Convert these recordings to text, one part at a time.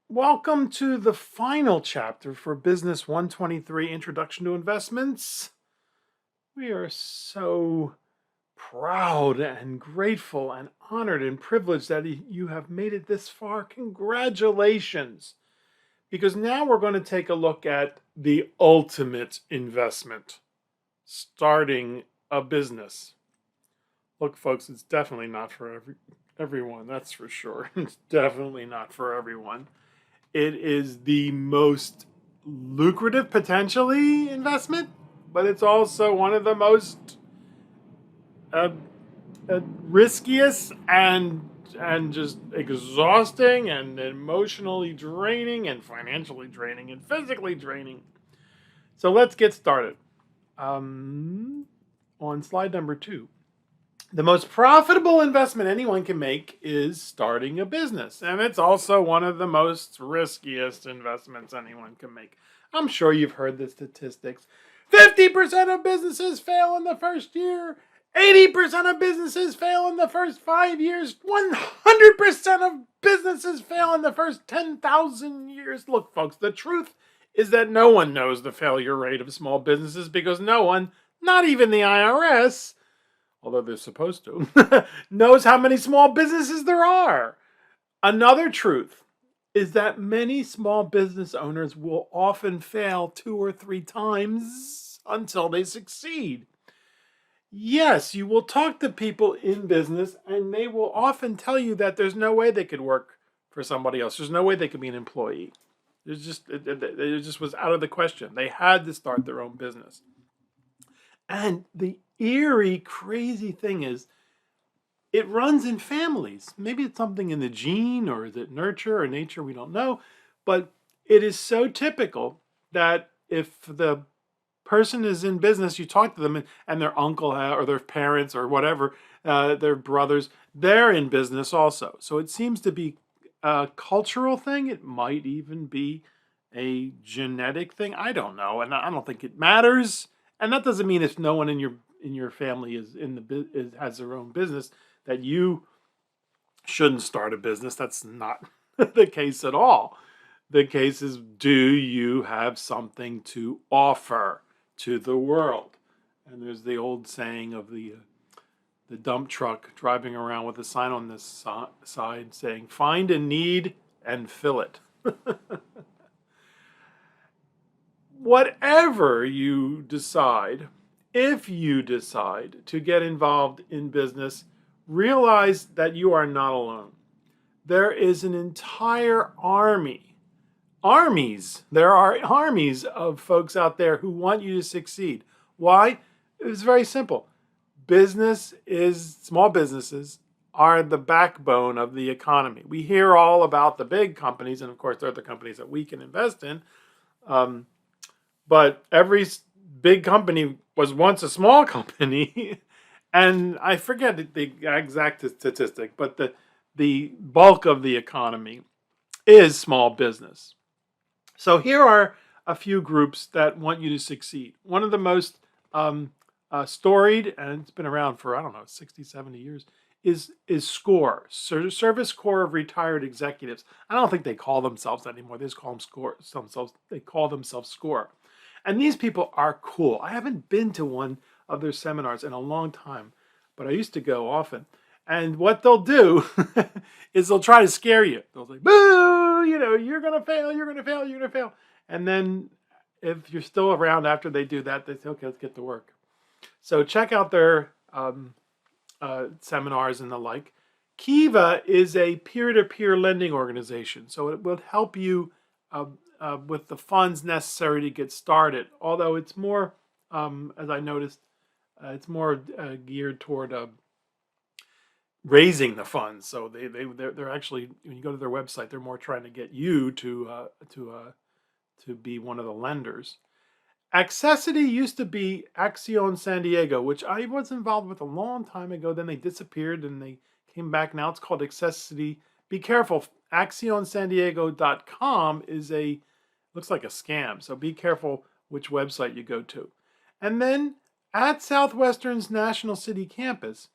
Welcome to the final chapter for Business 123 Introduction to Investments. We are so proud and grateful and honored and privileged that you have made it this far. Congratulations. Because now we're going to take a look at the ultimate investment, starting a business. Look, folks, it's definitely not for everyone, that's for sure. It's definitely not for everyone. It is the most lucrative, potentially, investment, but it's also one of the most uh, riskiest and just exhausting and emotionally draining and financially draining and physically draining. So let's get started. On slide number 2. The most profitable investment anyone can make is starting a business. And it's also one of the most riskiest investments anyone can make. I'm sure you've heard the statistics. 50% of businesses fail in the first year. 80% of businesses fail in the first 5 years. 100% of businesses fail in the first 10,000 years. Look, folks, the truth is that no one knows the failure rate of small businesses because no one, not even the IRS, although they're supposed to, knows how many small businesses there are. Another truth is that many small business owners will often fail 2 or 3 times until they succeed. Yes, you will talk to people in business and they will often tell you that there's no way they could work for somebody else. There's no way they could be an employee. It just was out of the question. They had to start their own business. And the eerie, crazy thing is, it runs in families. Maybe it's something in the gene, or is it nurture or nature? We don't know. But it is so typical that if the person is in business, you talk to them and their uncle or their parents or whatever, their brothers, they're in business also. So it seems to be a cultural thing. It might even be a genetic thing. I don't know. And I don't think it matters. And that doesn't mean if no one in your family has their own business that you shouldn't start a business. That's not the case at all. The case is, do you have something to offer to the world? And there's the old saying of the dump truck driving around with a sign on this side saying, "Find a need and fill it." Whatever you decide, if you decide to get involved in business, realize that you are not alone. There is an entire there are armies of folks out there who want you to succeed. Why? It's very simple. Small businesses are the backbone of the economy. We hear all about the big companies, and of course, they're the companies that we can invest in. But every big company was once a small company. And I forget the exact statistic, but the bulk of the economy is small business. So here are a few groups that want you to succeed. One of the most storied, and it's been around for, I don't know, 60, 70 years, is SCORE, Service Corps of Retired Executives. I don't think they call themselves that anymore. They just call they call themselves SCORE. And these people are cool. I haven't been to one of their seminars in a long time, but I used to go often. And what they'll do is they'll try to scare you. They'll say, "Boo, you're going to fail, you're going to fail, you're going to fail." And then if you're still around after they do that, they say, "Okay, let's get to work." So check out their seminars and the like. Kiva is a peer-to-peer lending organization. So it will help you with the funds necessary to get started. Although it's more, as I noticed, it's more geared toward raising the funds. So they're actually, when you go to their website, they're more trying to get you to be one of the lenders. Accessity used to be Axion San Diego, which I was involved with a long time ago. Then they disappeared and they came back. Now it's called Accessity. Be careful. AxionSanDiego.com looks like a scam. So be careful which website you go to. And then at Southwestern's National City campus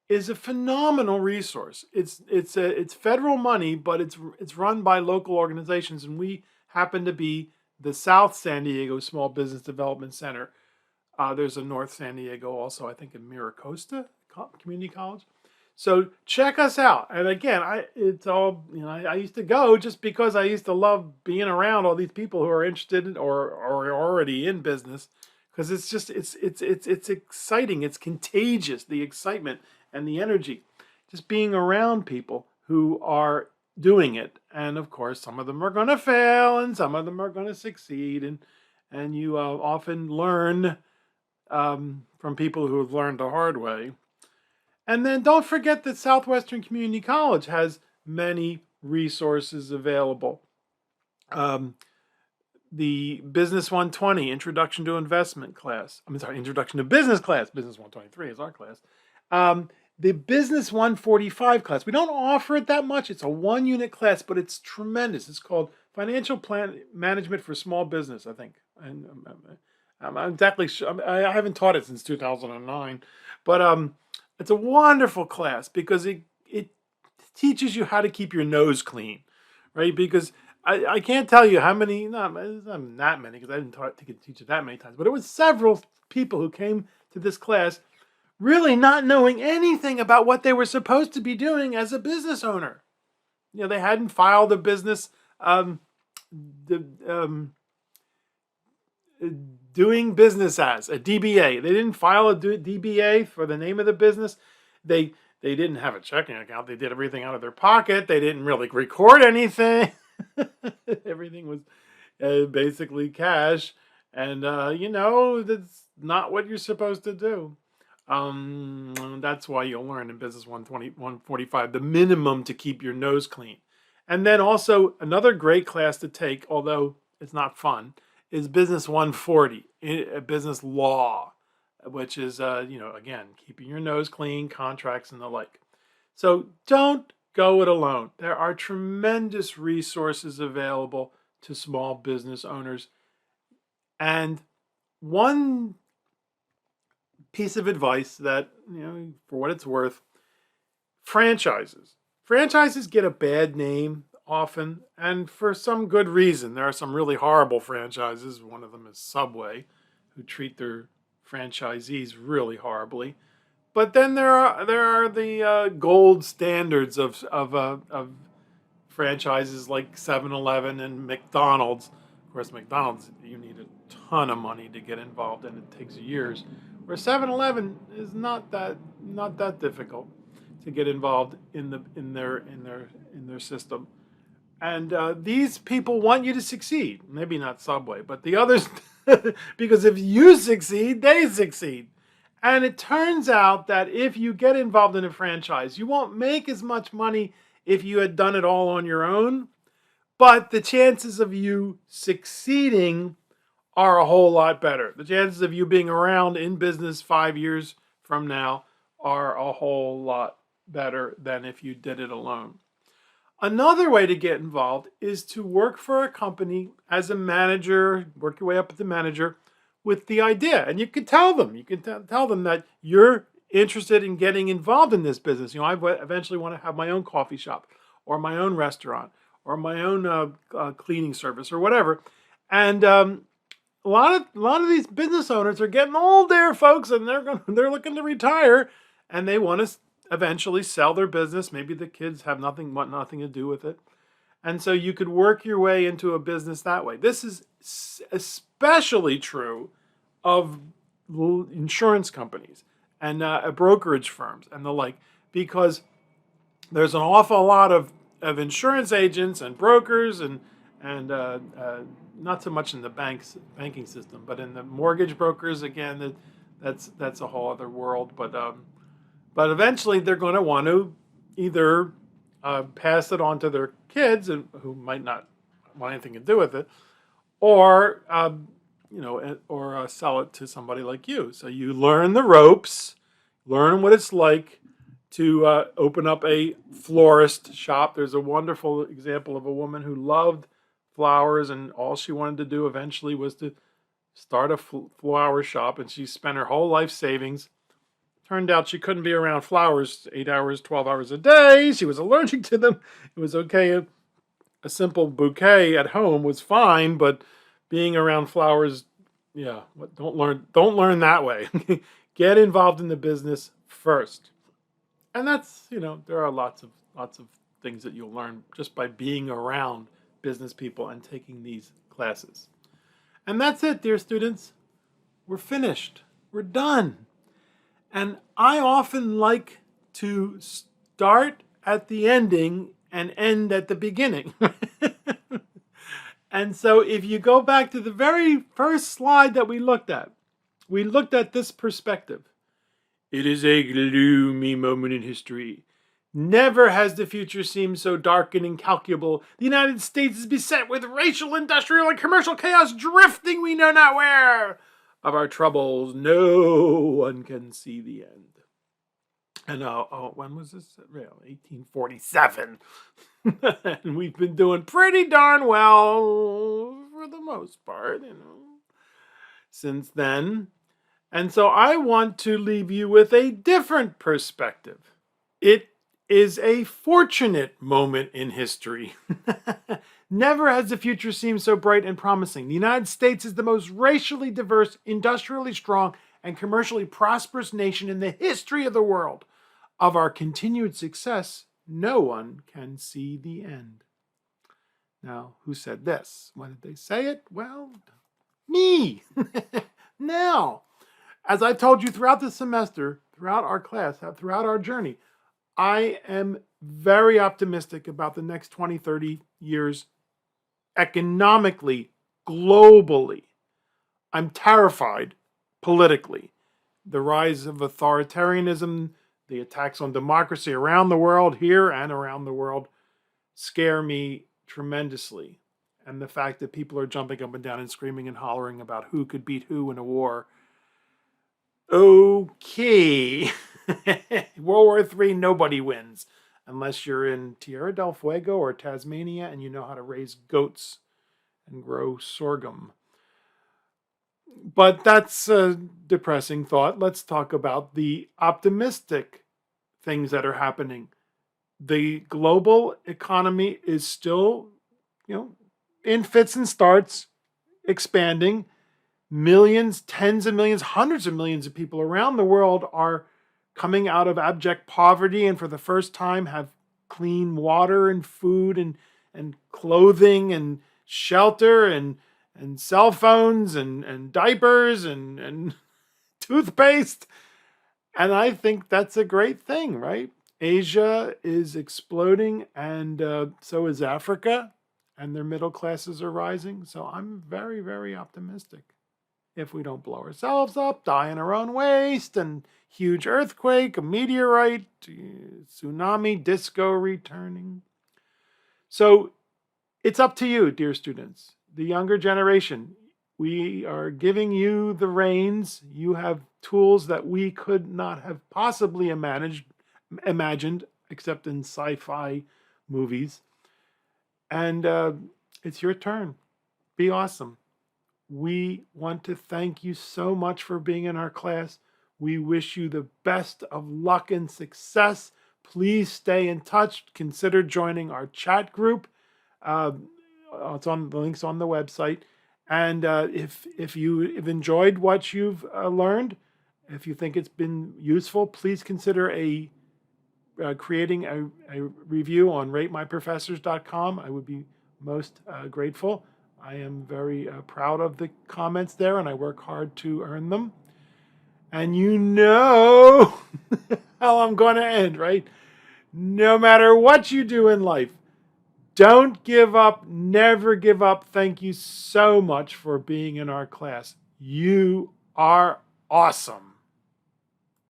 is a phenomenal resource. It's federal money, but it's run by local organizations, and we happen to be the South San Diego Small Business Development Center. There's a North San Diego also, I think, in Miracosta Community College. So check us out. And again, it's all, I used to go just because I used to love being around all these people who are interested in or are already in business, because it's just it's exciting. It's contagious, the excitement and the energy, just being around people who are doing it. And of course, some of them are going to fail and some of them are going to succeed, and you often learn from people who have learned the hard way. And then don't forget that Southwestern Community College has many resources available. The Business 120 Introduction to Investment class. Introduction to Business class. Business 123 is our class. The Business 145 class. We don't offer it that much. It's a 1-unit class, but it's tremendous. It's called Financial Plan Management for Small Business, I think. And I'm exactly sure. I haven't taught it since 2009, but it's a wonderful class because it teaches you how to keep your nose clean, right? Because I can't tell you how many, not that many, because I didn't teach it that many times, but it was several people who came to this class really not knowing anything about what they were supposed to be doing as a business owner. They hadn't filed a business, doing business as a DBA. They didn't file a DBA for the name of the business. They didn't have a checking account. They did everything out of their pocket. They didn't really record anything. Everything was basically cash. And, that's not what you're supposed to do. That's why you'll learn in Business 120, 145, the minimum to keep your nose clean. And then also another great class to take, although it's not fun, is Business 140, business law, which is, again, keeping your nose clean, contracts and the like. So don't go it alone. There are tremendous resources available to small business owners. And one piece of advice that, for what it's worth, franchises. Franchises get a bad name often, and for some good reason. There are some really horrible franchises. One of them is Subway, who treat their franchisees really horribly. But then there are the gold standards of franchises like 7-Eleven and McDonald's. Of course, McDonald's, you need a ton of money to get involved, and it takes years. Where 7-Eleven is not that difficult to get involved in their system. And these people want you to succeed. Maybe not Subway, but the others, because if you succeed, they succeed. And it turns out that if you get involved in a franchise, you won't make as much money if you had done it all on your own. But the chances of you succeeding are a whole lot better. The chances of you being around in business 5 years from now are a whole lot better than if you did it alone. Another way to get involved is to work for a company as a manager, work your way up as a manager with the idea. And you can tell them, tell them that you're interested in getting involved in this business. I eventually want to have my own coffee shop or my own restaurant or my own cleaning service or whatever. And a lot of these business owners are getting old there, folks, and they're looking to retire, and they want to eventually sell their business. Maybe the kids want nothing to do with it. And so you could work your way into a business that way. This is especially true of insurance companies and brokerage firms and the like, because there's an awful lot of insurance agents and brokers and not so much in the banking system, but in the mortgage brokers, again, that's a whole other world. But eventually they're going to want to either pass it on to their kids, who might not want anything to do with it, or sell it to somebody like you. So you learn the ropes, learn what it's like to open up a florist shop. There's a wonderful example of a woman who loved flowers, and all she wanted to do eventually was to start a flower shop, and she spent her whole life savings Turned out she couldn't be around flowers 8 hours, 12 hours a day. She was allergic to them. It was okay. A simple bouquet at home was fine, but being around flowers, yeah, don't learn that way. Get involved in the business first. And that's, there are lots of things that you'll learn just by being around business people and taking these classes. And that's it, dear students. We're finished. We're done. And I often like to start at the ending and end at the beginning. And so if you go back to the very first slide that we looked at this perspective. It is a gloomy moment in history. Never has the future seemed so dark and incalculable. The United States is beset with racial, industrial, and commercial chaos, drifting we know not where. Of our troubles, no one can see the end. And when was this? 1847. And we've been doing pretty darn well for the most part, since then. And so I want to leave you with a different perspective. It is a fortunate moment in history. Never has the future seemed so bright and promising. The United States is the most racially diverse, industrially strong, and commercially prosperous nation in the history of the world. Of our continued success, no one can see the end. Now, who said this? When did they say it? Well, me. Now, as I told you throughout the semester, throughout our class, throughout our journey, I am very optimistic about the next 20, 30 years economically, globally. I'm terrified politically. The rise of authoritarianism, the attacks on democracy around the world, here and around the world, scare me tremendously. And the fact that people are jumping up and down and screaming and hollering about who could beat who in a war. Okay. World War III, nobody wins. Unless you're in Tierra del Fuego or Tasmania and you know how to raise goats and grow sorghum. But that's a depressing thought. Let's talk about the optimistic things that are happening. The global economy is still, in fits and starts, expanding. Millions, tens of millions, hundreds of millions of people around the world are coming out of abject poverty and for the first time have clean water and food and clothing and shelter and cell phones and diapers and toothpaste. And I think that's a great thing, right? Asia is exploding and so is Africa, and their middle classes are rising. So I'm very, very optimistic. If we don't blow ourselves up, die in our own waste, and huge earthquake, a meteorite, tsunami, disco returning. So it's up to you, dear students, the younger generation. We are giving you the reins. You have tools that we could not have possibly imagined except in sci-fi movies. And it's your turn. Be awesome. We want to thank you so much for being in our class. We wish you the best of luck and success. Please stay in touch. Consider joining our chat group. It's on the links on the website. And if you have enjoyed what you've learned, if you think it's been useful, please consider creating a review on ratemyprofessors.com. I would be most grateful. I am very proud of the comments there, and I work hard to earn them. And you know how I'm going to end, right? No matter what you do in life, don't give up, never give up. Thank you so much for being in our class. You are awesome.